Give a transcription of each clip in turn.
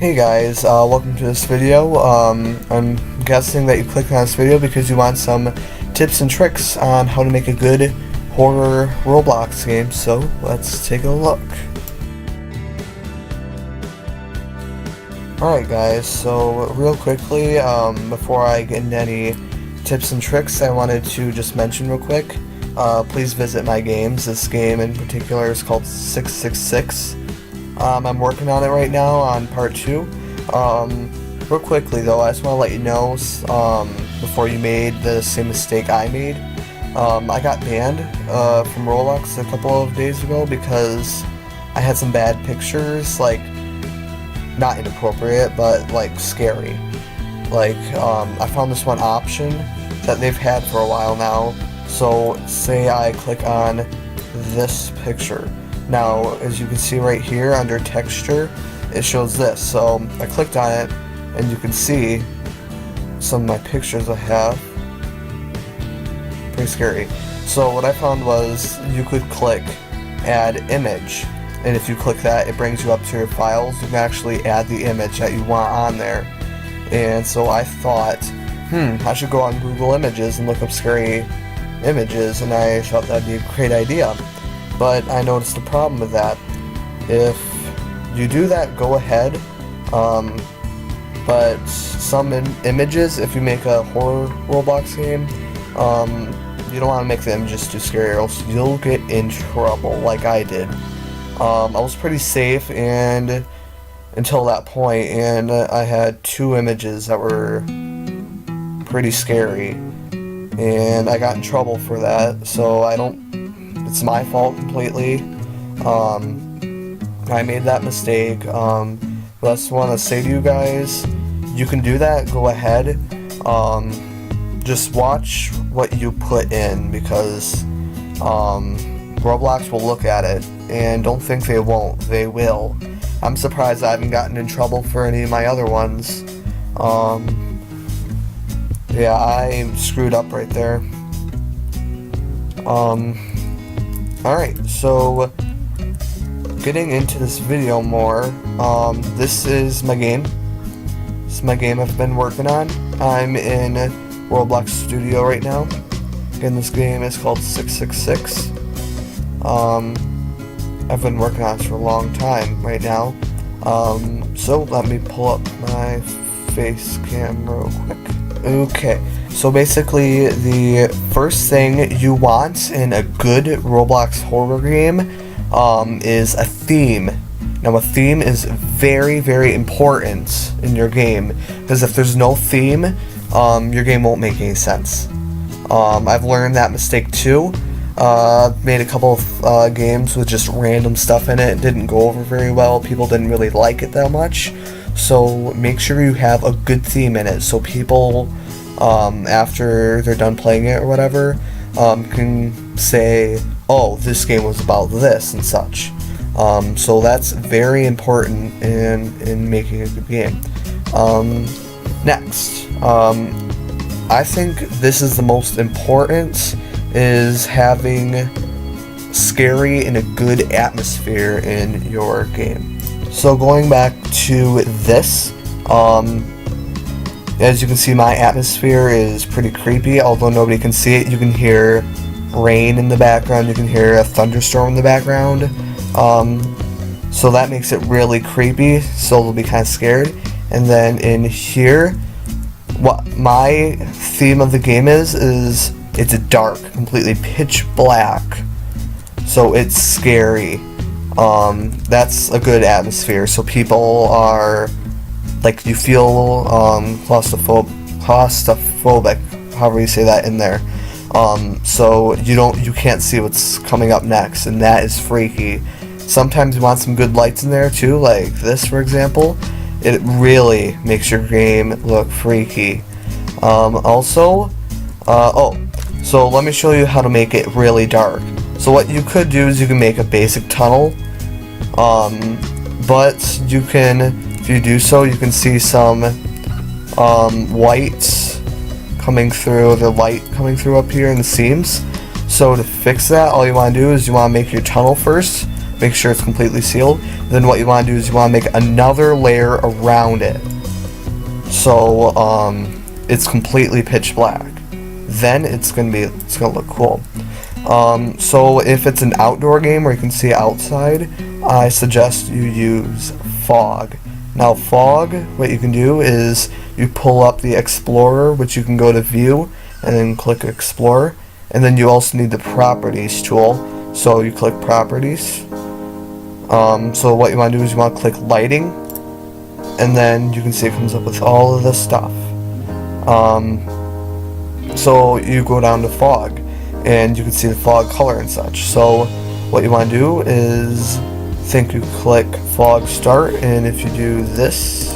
Hey guys, welcome to this video. I'm guessing that you clicked on this video because you want some tips and tricks on how to make a good horror Roblox game, so let's take a look. Alright guys, so real quickly, before I get into any tips and tricks, I wanted to just mention real quick, please visit my games. This game in particular is called 666. I'm working on it right now on part 2. Real quickly though, I just want to let you know, before you made the same mistake I made, I got banned from Roblox a couple of days ago because I had some bad pictures, like, not inappropriate, but like scary. Like, I found this one option that they've had for a while now. So say I click on this picture. Now, as you can see right here under texture, it shows this. So I clicked on it, and you can see some of my pictures I have. Pretty scary. So what I found was you could click add image, and if you click that, it brings you up to your files. You can actually add the image that you want on there. And so I thought, I should go on Google Images and look up scary images, and I thought that'd be a great idea. But I noticed a problem with that. If you do that, go ahead. But some images, if you make a horror Roblox game, you don't want to make the images too scary, or else you'll get in trouble, like I did. I was pretty safe and until that point, and I had 2 images that were pretty scary, and I got in trouble for that. So it's my fault completely. I made that mistake. But I just want to say to you guys, you can do that, go ahead. Just watch what you put in, because Roblox will look at it, and don't think they won't, they will. I'm surprised I haven't gotten in trouble for any of my other ones. Yeah, I screwed up right there. Alright, so getting into this video more, this is my game. This is my game I've been working on. I'm in Roblox Studio right now. Again, this game is called 666. I've been working on this for a long time right now. So let me pull up my face cam real quick. Okay, so basically the first thing you want in a good Roblox horror game is a theme. Now a theme is very, very important in your game, because if there's no theme, your game won't make any sense. I've learned that mistake too. Made a couple of games with just random stuff in it. It didn't go over very well. People didn't really like it that much. So make sure you have a good theme in it, so people, after they're done playing it or whatever, can say, oh, this game was about this and such. So that's very important in making a good game. Next, I think this is the most important, is having scary and a good atmosphere in your game. So going back to this, as you can see, my atmosphere is pretty creepy. Although nobody can see it, you can hear rain in the background, you can hear a thunderstorm in the background. So that makes it really creepy, so they'll be kind of scared. And then in here, what my theme of the game is it's dark, completely pitch black, so it's scary. That's a good atmosphere, so people are, like, you feel claustrophobic, however you say that in there. So you can't see what's coming up next, and that is freaky. Sometimes you want some good lights in there too, like this for example. It really makes your game look freaky. So let me show you how to make it really dark. So what you could do is you can make a basic tunnel, but you can, if you do so, you can see some white coming through, the light coming through up here in the seams. So to fix that, all you want to do is you want to make your tunnel first, make sure it's completely sealed. Then what you want to do is you want to make another layer around it, so it's completely pitch black. Then it's gonna look cool. So if it's an outdoor game where you can see outside, I suggest you use fog. Now fog, what you can do is you pull up the Explorer, which you can go to View and then click Explorer, and then you also need the Properties tool, so you click Properties. So what you want to do is you want to click Lighting, and then you can see it comes up with all of this stuff. So you go down to fog, and you can see the fog color and such. So what you want to do is, you click fog start, and if you do this,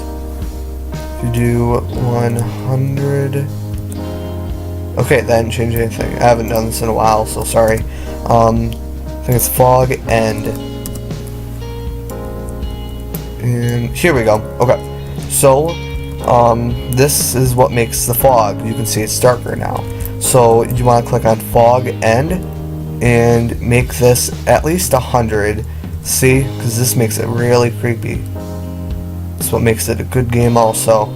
if you do 100, okay, that didn't change anything. I haven't done this in a while, so sorry. I think it's fog end, and here we go. Okay, so this is what makes the fog. You can see it's darker now. So you want to click on fog end and make this at least 100. See, because this makes it really creepy. That's what makes it a good game also.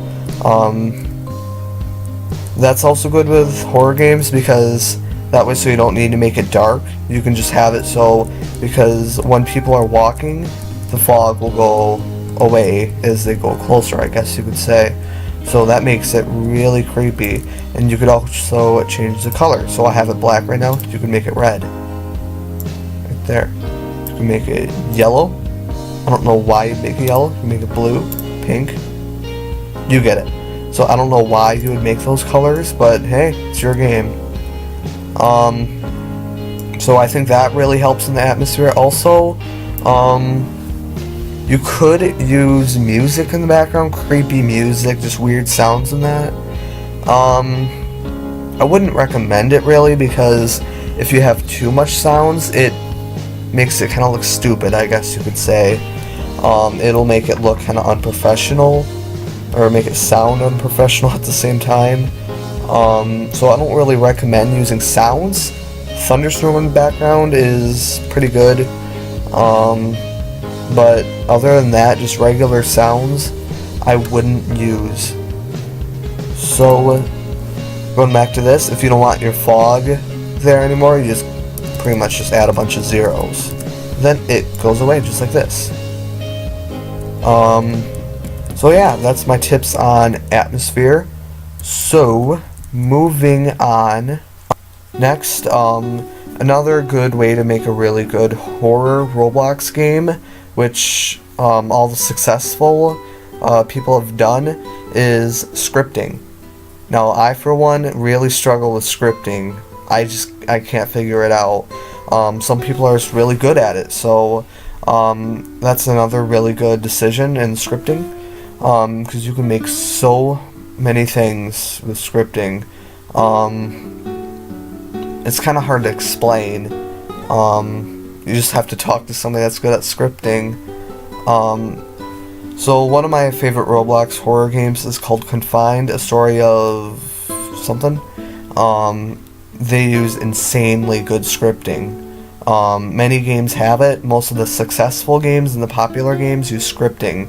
That's also good with horror games, because that way, so you don't need to make it dark. You can just have it so, because when people are walking, the fog will go away as they go closer, I guess you could say. So that makes it really creepy. And you could also change the color. So I have it black right now. You can make it red. Right there. You can make it yellow. I don't know why you'd make it yellow. You can make it blue, pink. You get it. So I don't know why you would make those colors, but hey, it's your game. So I think that really helps in the atmosphere. Also, you could use music in the background, creepy music, just weird sounds in that. I wouldn't recommend it really, because if you have too much sounds, it makes it kind of look stupid, I guess you could say. It'll make it look kind of unprofessional, or make it sound unprofessional at the same time. So I don't really recommend using sounds. Thunderstorm in the background is pretty good. But other than that, just regular sounds, I wouldn't use. So, going back to this, if you don't want your fog there anymore, you just pretty much just add a bunch of zeros. Then it goes away just like this. So yeah, that's my tips on atmosphere. So, moving on. Next, another good way to make a really good horror Roblox game, which all the successful people have done, is scripting. Now, I for one really struggle with scripting. I can't figure it out. Some people are just really good at it, so that's another really good decision in scripting, because you can make so many things with scripting. It's kind of hard to explain. You just have to talk to somebody that's good at scripting. So one of my favorite Roblox horror games is called Confined, a story of something. They use insanely good scripting. Many games have it. Most of the successful games and the popular games use scripting.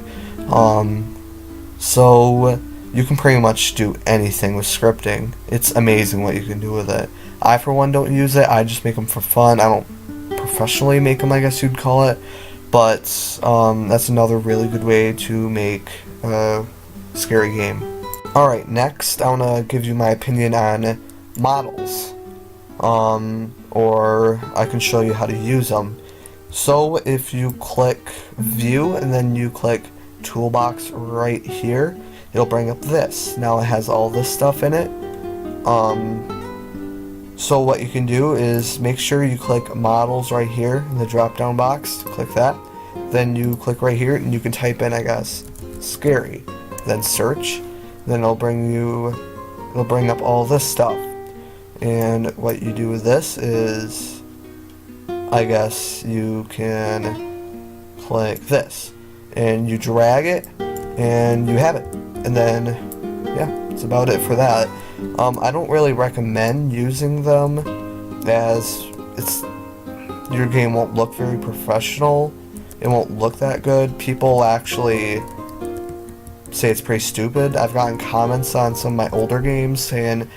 So you can pretty much do anything with scripting. It's amazing what you can do with it. I for one don't use it. I just make them for fun. I don't professionally make them, I guess you'd call it. But that's another really good way to make a scary game. Alright, next I want to give you my opinion on models. Or I can show you how to use them. So if you click View and then you click Toolbox right here, it'll bring up this. Now it has all this stuff in it. So what you can do is make sure you click models right here in the drop down box. Click that. Then you click right here and you can type in, I guess, scary. Then search. Then it'll bring up all this stuff. And what you do with this is, I guess you can click this. And you drag it and you have it. And then, yeah, that's about it for that. I don't really recommend using them, as your game won't look very professional. It won't look that good. People actually say it's pretty stupid. I've gotten comments on some of my older games saying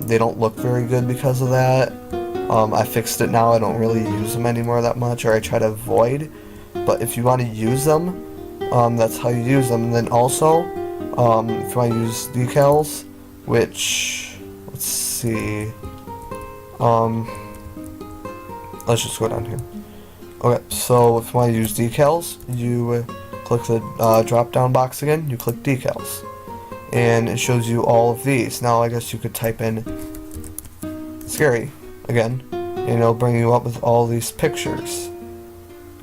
they don't look very good because of that. I fixed it now. I don't really use them anymore that much, or I try to avoid. But if you want to use them, that's how you use them. And then also, if you want to use decals, which, let's see, let's just go down here. Okay, so if you want to use decals, you click the drop-down box again, you click decals. And it shows you all of these. Now I guess you could type in scary again, and it'll bring you up with all these pictures.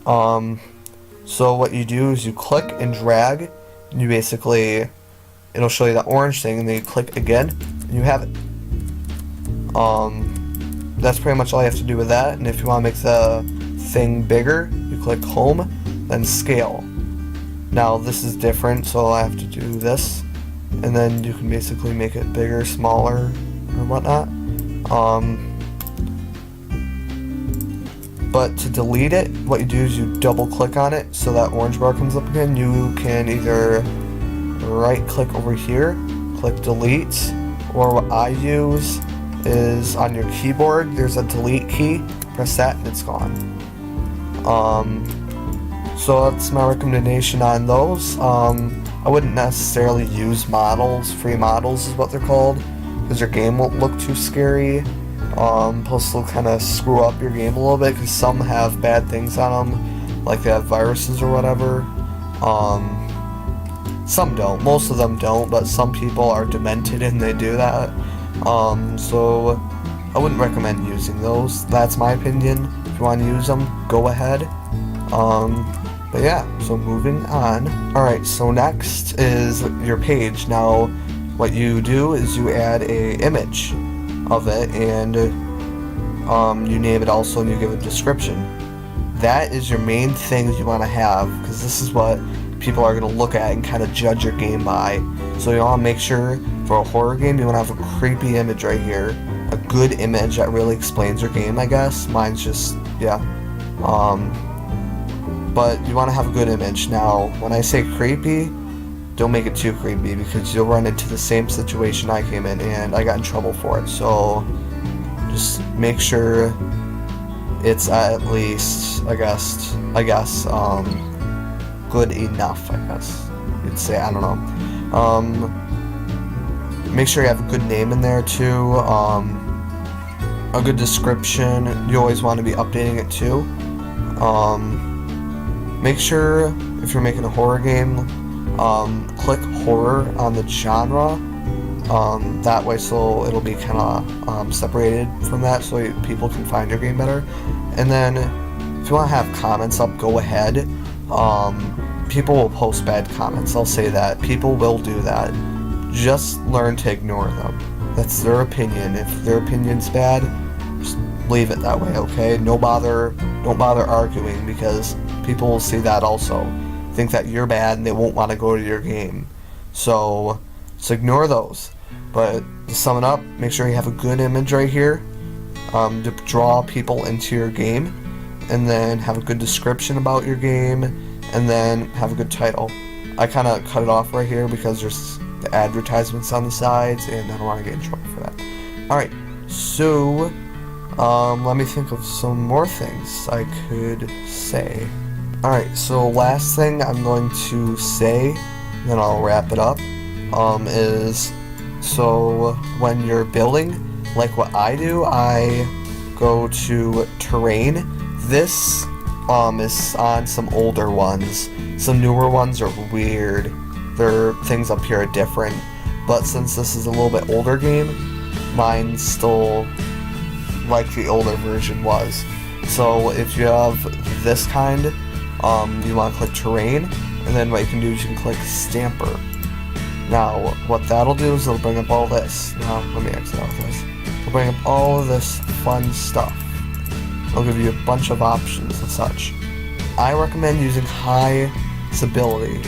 So what you do is you click and drag, and you basically, it'll show you that orange thing, and then you click again, and you have it. That's pretty much all you have to do with that. And if you want to make the thing bigger, you click home, then scale. Now this is different, so I have to do this, and then you can basically make it bigger, smaller, or whatnot. But to delete it, what you do is you double click on it so that orange bar comes up again. You can either right click over here, click delete, or what I use is on your keyboard there's a delete key, press that and it's gone. So that's my recommendation on those. I wouldn't necessarily use models. Free models is what they're called, because your game won't look too scary. Plus they'll kind of screw up your game a little bit, because some have bad things on them, like they have viruses or whatever. Some don't. Most of them don't, but some people are demented and they do that. So I wouldn't recommend using those. That's my opinion. If you want to use them, go ahead. But yeah, so moving on. Alright, so next is your page. Now, what you do is you add a image of it, and you name it also, and you give a description. That is your main thing that you want to have, because this is what people are going to look at and kind of judge your game by. So you want to make sure, for a horror game, you want to have a creepy image right here. A good image that really explains your game, I guess. Mine's just, yeah. But you want to have a good image. Now, when I say creepy, don't make it too creepy, because you'll run into the same situation I came in, and I got in trouble for it. So just make sure it's at least, I guess, good enough, I guess you'd say. I don't know. Make sure you have a good name in there too. A good description. You always want to be updating it too. Make sure, if you're making a horror game, click horror on the genre. That way, so it'll be kind of separated from that, so people can find your game better. And then, if you want to have comments up, go ahead. People will post bad comments. I'll say that. People will do that. Just learn to ignore them. That's their opinion. If their opinion's bad, just leave it that way, okay? Don't bother arguing, because people will see that also. Think that you're bad and they won't want to go to your game. So ignore those. But to sum it up, make sure you have a good image right here to draw people into your game, and then have a good description about your game, and then have a good title. I kind of cut it off right here because there's the advertisements on the sides, and I don't want to get in trouble for that. Alright, so let me think of some more things I could say. Alright, so last thing I'm going to say, then I'll wrap it up, is, so when you're building, like what I do, I go to terrain. This is on some older ones. Some newer ones are weird. Their things up here are different. But since this is a little bit older game, mine's still like the older version was. So if you have this kind, you want to click terrain, and then what you can do is you can click stamper. Now, what that'll do is it'll bring up all this. Now, let me exit out of this. It'll bring up all of this fun stuff. It'll give you a bunch of options and such. I recommend using high stability,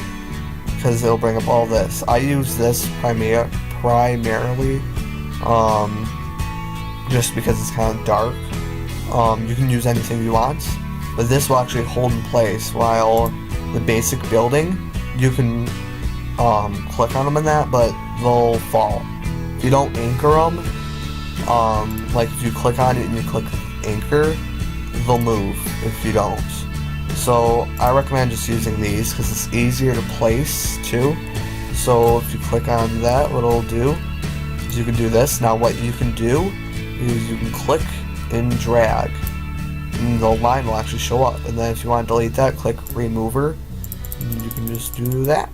because it'll bring up all this. I use this primarily, just because it's kind of dark. You can use anything you want, but this will actually hold in place, while the basic building, you can click on them in that, but they'll fall. If you don't anchor them, like if you click on it and you click anchor, they'll move if you don't. So I recommend just using these because it's easier to place too. So if you click on that, what it'll do is you can do this. Now what you can do is you can click and drag, and the line will actually show up. And then if you want to delete that, click remover, and you can just do that.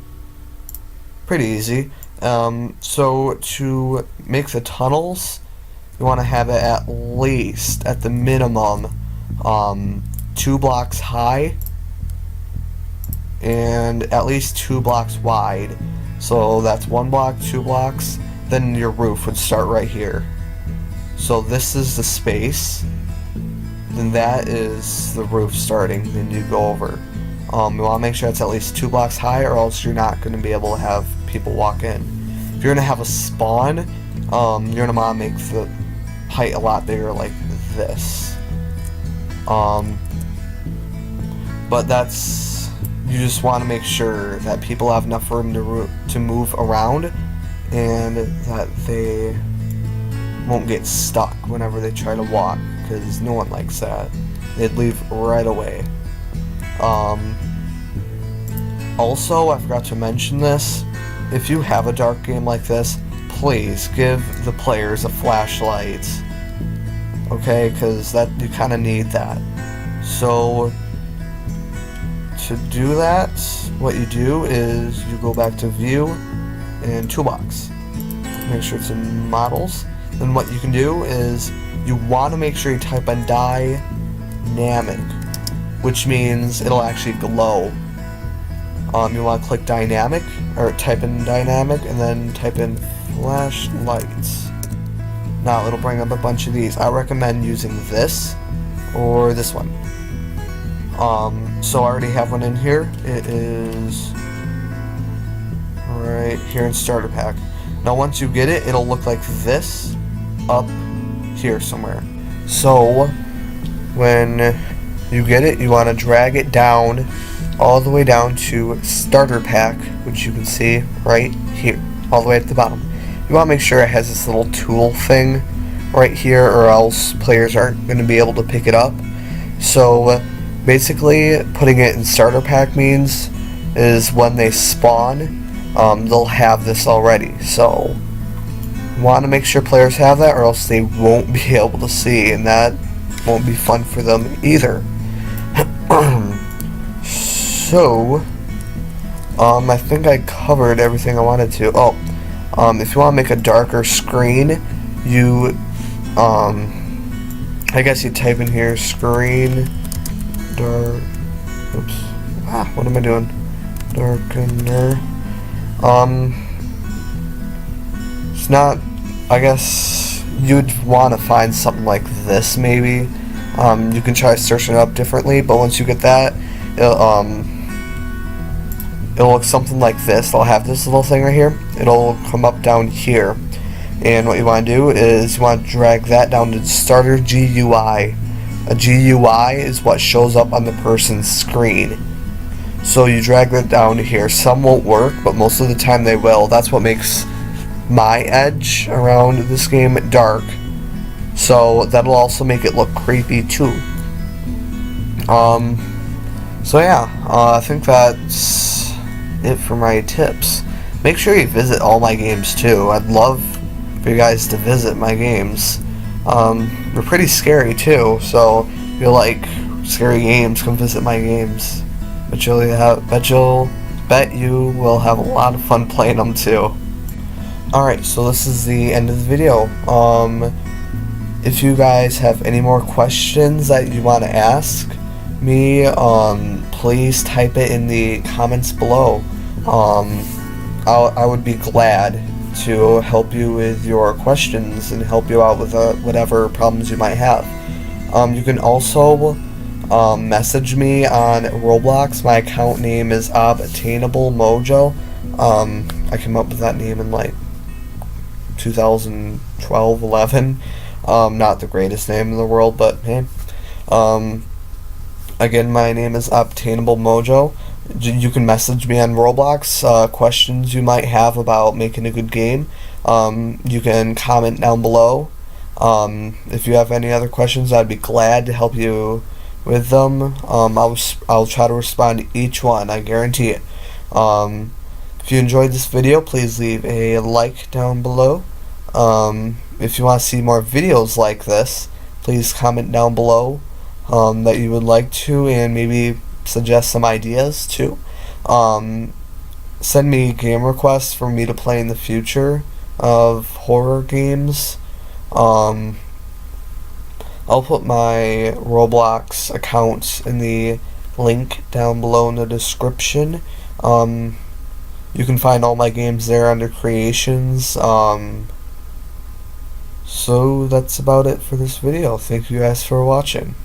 Pretty easy. So to make the tunnels, you want to have it at least, at the minimum, 2 blocks high and at least 2 blocks wide. So that's 1 block, 2 blocks, then your roof would start right here. So this is the space, then that is the roof starting, then you go over. You want to make sure it's at least 2 blocks high, or else you're not going to be able to have people walk in. If you're going to have a spawn, you're going to want to make the height a lot bigger, like this. But that's, you just want to make sure that people have enough room to move around, and that they won't get stuck whenever they try to walk, because no one likes that. They'd leave right away. Also, I forgot to mention this, if you have a dark game like this, please give the players a flashlight, okay, because that, you kind of need that. So to do that, what you do is you go back to view and toolbox, make sure it's in models. Then what you can do is you want to make sure you type in dynamic, which means it'll actually glow. You want to click dynamic, or type in dynamic, and then type in flashlights. Now it'll bring up a bunch of these. I recommend using this or this one. So I already have one in here. It is right here in starter pack. Now once you get it, it'll look like this up here somewhere. So when you get it, you want to drag it down all the way down to starter pack, which you can see right here, all the way at the bottom. You want to make sure it has this little tool thing right here, or else players aren't going to be able to pick it up. So basically putting it in starter pack means is when they spawn, they'll have this already. So you want to make sure players have that, or else they won't be able to see, and that won't be fun for them either. So I think I covered everything I wanted to. If you want to make a darker screen, you I guess you type in here screen dark, oops, what am I doing, darkener. It's not, I guess you'd want to find something like this maybe. You can try searching it up differently, but once you get that, it'll look something like this. I'll have this little thing right here. It'll come up down here, and what you want to do is you want to drag that down to starter GUI. A GUI is what shows up on the person's screen. So you drag that down to here. Some won't work, but most of the time they will. That's what makes my edge around this game dark. So that'll also make it look creepy too. So yeah, I think that's it for my tips. Make sure you visit all my games too. I'd love for you guys to visit my games. They're pretty scary too, so if you like scary games, come visit my games. Bet you will have a lot of fun playing them too. Alright, so this is the end of the video. If you guys have any more questions that you want to ask me, please type it in the comments below. I would be glad to help you with your questions and help you out with whatever problems you might have. You can also message me on Roblox. My account name is Obtainable Mojo. I came up with that name in like 2012, 11. Not the greatest name in the world, but hey, Again, my name is Obtainable Mojo. You can message me on Roblox, questions you might have about making a good game. You can comment down below. If you have any other questions, I'd be glad to help you with them. I'll try to respond to each one, I guarantee it. If you enjoyed this video, please leave a like down below. If you want to see more videos like this, please comment down below that you would like to, and maybe suggest some ideas too. Send me game requests for me to play in the future of horror games. I'll put my Roblox account in the link down below in the description. You can find all my games there under creations. So that's about it for this video. Thank you guys for watching.